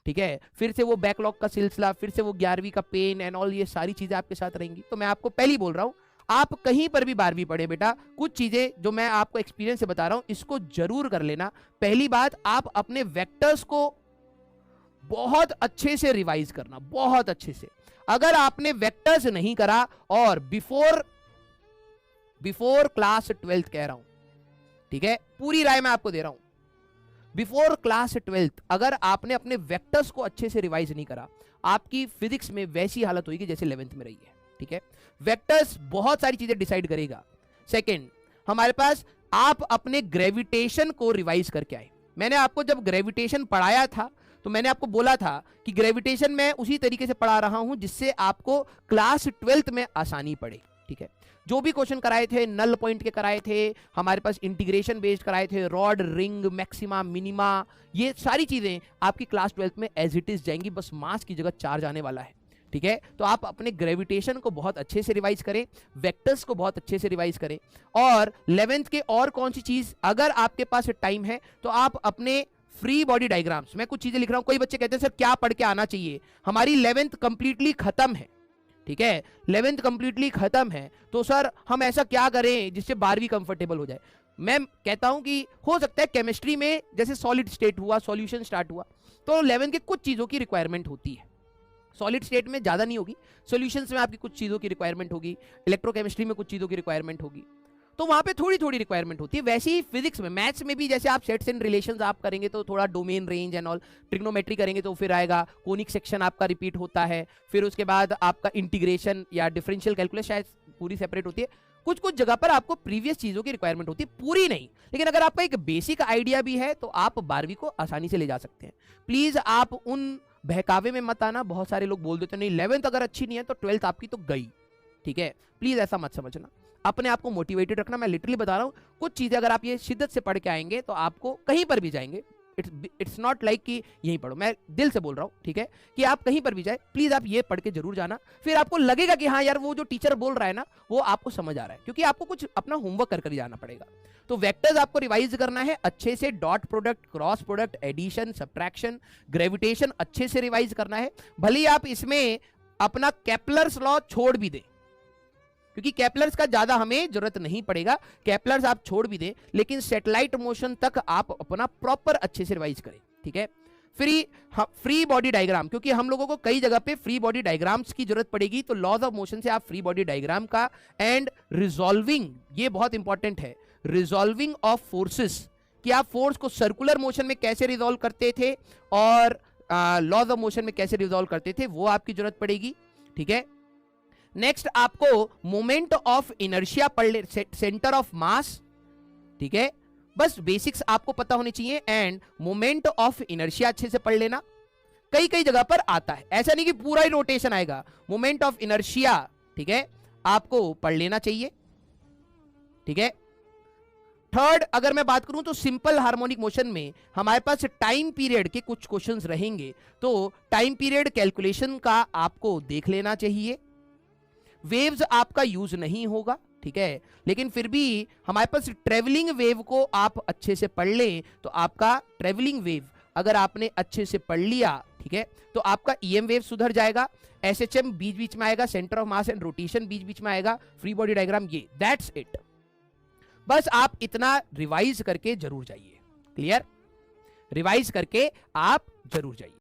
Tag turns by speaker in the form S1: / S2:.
S1: ठीक है, फिर से वो बैकलॉग का सिलसिला, फिर से वो 11वीं का पेन एंड ऑल, ये सारी चीजें आपके साथ रहेंगी। तो मैं आपको पहले ही बोल रहा हूं, आप कहीं पर भी 12वीं पढ़े बेटा, कुछ चीजें जो मैं आपको एक्सपीरियंस से बता रहा हूं इसको जरूर कर लेना। पहली बात, आप अपने वेक्टर्स को बहुत अच्छे से रिवाइज करना, बहुत अच्छे से। अगर आपने वेक्टर्स नहीं करा, और बिफोर क्लास 12th कह रहा हूं, ठीक है, पूरी राय मैं आपको दे रहा हूं, बिफोर क्लास 12th अगर आपने अपने वेक्टर्स को अच्छे से रिवाइज नहीं करा, आपकी फिजिक्स में वैसी हालत होगी जैसे 11th में रही है। ठीक है, वेक्टर्स बहुत सारी चीजें डिसाइड करेगा। सेकंड, हमारे पास आप अपने ग्रेविटेशन को रिवाइज करके आए। मैंने आपको जब ग्रेविटेशन पढ़ाया था तो मैंने आपको बोला था कि ग्रेविटेशन मैं उसी तरीके से पढ़ा रहा हूं जिससे आपको क्लास 12th में आसानी पड़े। ठीक है, जो भी क्वेश्चन कराए थे नल पॉइंट के कराए थे, हमारे पास इंटीग्रेशन बेस्ड कराए थे, रॉड, रिंग, मैक्सिमा, मिनिमा, ये सारी चीजें आपकी क्लास 12th में एज इट इज जाएंगी, बस मास की जगह चार्ज आने वाला है। ठीक है, तो आप अपने ग्रेविटेशन को बहुत अच्छे से रिवाइज करें, वेक्टर्स को बहुत अच्छे से रिवाइज करें, और 11th के और कौन सी चीज, अगर आपके पास टाइम है तो आप अपने फ्री बॉडी डायग्राम्स, मैं कुछ चीजें लिख रहा हूं, कोई बच्चे कहते हैं सर क्या पढ़ के आना चाहिए, हमारी 11th कंप्लीटली खत्म है। ठीक है, 11th कंप्लीटली खत्म है, तो सर हम ऐसा क्या करें जिससे 12वीं कंफर्टेबल हो जाए। मैं कहता हूं कि हो सकता है केमिस्ट्री में जैसे सॉलिड स्टेट हुआ, सॉल्यूशन स्टार्ट हुआ, तो 11th के कुछ चीजों की रिक्वायरमेंट होती है। सॉलिड स्टेट में ज्यादा नहीं होगी, सॉल्यूशंस में आपकी कुछ चीजों की रिक्वायरमेंट होगी, इलेक्ट्रोकेमिस्ट्री में कुछ चीजों की रिक्वायरमेंट होगी, तो वहां पे थोड़ी थोड़ी रिक्वायरमेंट होती है। वैसे ही फिजिक्स में, मैथ्स में भी जैसे आप सेट्स एंड रिलेशंस आप करेंगे तो थोड़ा domain, range and all, trigonometry करेंगे तो फिर आएगा, कोनिक सेक्शन आपका रिपीट होता है, फिर उसके बाद आपका इंटीग्रेशन या डिफरेंशियल कैलकुलस शायद पूरी सेपरेट होती है। कुछ कुछ जगह पर आपको प्रीवियस चीजों की रिक्वायरमेंट होती है, पूरी नहीं, लेकिन अगर आपका एक बेसिक आइडिया भी है तो आप 12वीं को आसानी से ले जा सकते हैं। प्लीज आप उन बहकावे में मत आना, बहुत सारे लोग बोल देते हैं नहीं 11th अगर अच्छी नहीं है तो 12th आपकी तो गई। ठीक है, प्लीज ऐसा मत समझना, अपने आप को मोटिवेटेड रखना। मैं लिटरली बता रहा हूं, कुछ चीजें अगर आप ये शिद्दत से पढ़ के आएंगे तो आपको कहीं पर भी जाएंगे, इट्स नॉट लाइक कि यहीं पढ़ो, मैं दिल से बोल रहा हूं, ठीक है, कि आप कहीं पर भी जाए प्लीज आप ये पढ़ के जरूर जाना, फिर आपको लगेगा कि हाँ यार वो जो टीचर बोल रहा है ना वो आपको समझ आ रहा है, क्योंकि आपको कुछ अपना होमवर्क कर जाना पड़ेगा। तो वेक्टर्स आपको रिवाइज करना है अच्छे से, dot product, cross product, addition, subtraction, gravitation अच्छे से रिवाइज करना है। भले ही आप इसमें अपना केपलर्स लॉ छोड़ भी दें, क्योंकि केपलर्स का ज्यादा हमें जरूरत नहीं पड़ेगा, केपलर्स आप छोड़ भी दें, लेकिन सैटेलाइट मोशन तक आप अपना प्रॉपर अच्छे से रिवाइज करें। ठीक है, फ्री बॉडी डायग्राम, क्योंकि हम लोगों को कई जगह पे फ्री बॉडी डायग्राम्स की जरूरत पड़ेगी, तो लॉज ऑफ मोशन से आप फ्री बॉडी डायग्राम का, एंड रिजॉल्विंग, ये बहुत इंपॉर्टेंट है, रिजॉल्विंग ऑफ फोर्सेस, कि आप फोर्स को सर्कुलर मोशन में कैसे रिजॉल्व करते थे और लॉज ऑफ मोशन में कैसे रिजॉल्व करते थे, वो आपकी जरूरत पड़ेगी। ठीक है, नेक्स्ट आपको मोमेंट ऑफ इनर्शिया पढ़ ले, सेंटर ऑफ मास। ठीक है, बस बेसिक्स आपको पता होने चाहिए, एंड मोमेंट ऑफ इनर्शिया अच्छे से पढ़ लेना, कई कई जगह पर आता है, ऐसा नहीं कि पूरा ही रोटेशन आएगा, मोमेंट ऑफ इनर्शिया, ठीक है, आपको पढ़ लेना चाहिए। ठीक है, थर्ड अगर मैं बात करूं तो सिंपल हार्मोनिक मोशन में हमारे पास टाइम पीरियड के कुछ क्वेश्चंस रहेंगे, तो टाइम पीरियड कैलकुलेशन का आपको देख लेना चाहिए। वेव्स आपका यूज नहीं होगा, ठीक है, लेकिन फिर भी हमारे पास ट्रेवलिंग वेव को आप अच्छे से पढ़ लें, तो आपका ट्रेवलिंग वेव अगर आपने अच्छे से पढ़ लिया, ठीक है, तो आपका ईएम वेव सुधर जाएगा, एसएचएम बीच बीच में आएगा, centre of mass and rotation बीच बीच में आएगा, फ्री बॉडी डायग्राम, ये दैट्स इट। बस आप इतना रिवाइज करके जरूर जाइए। क्लियर, रिवाइज करके आप जरूर जाइए।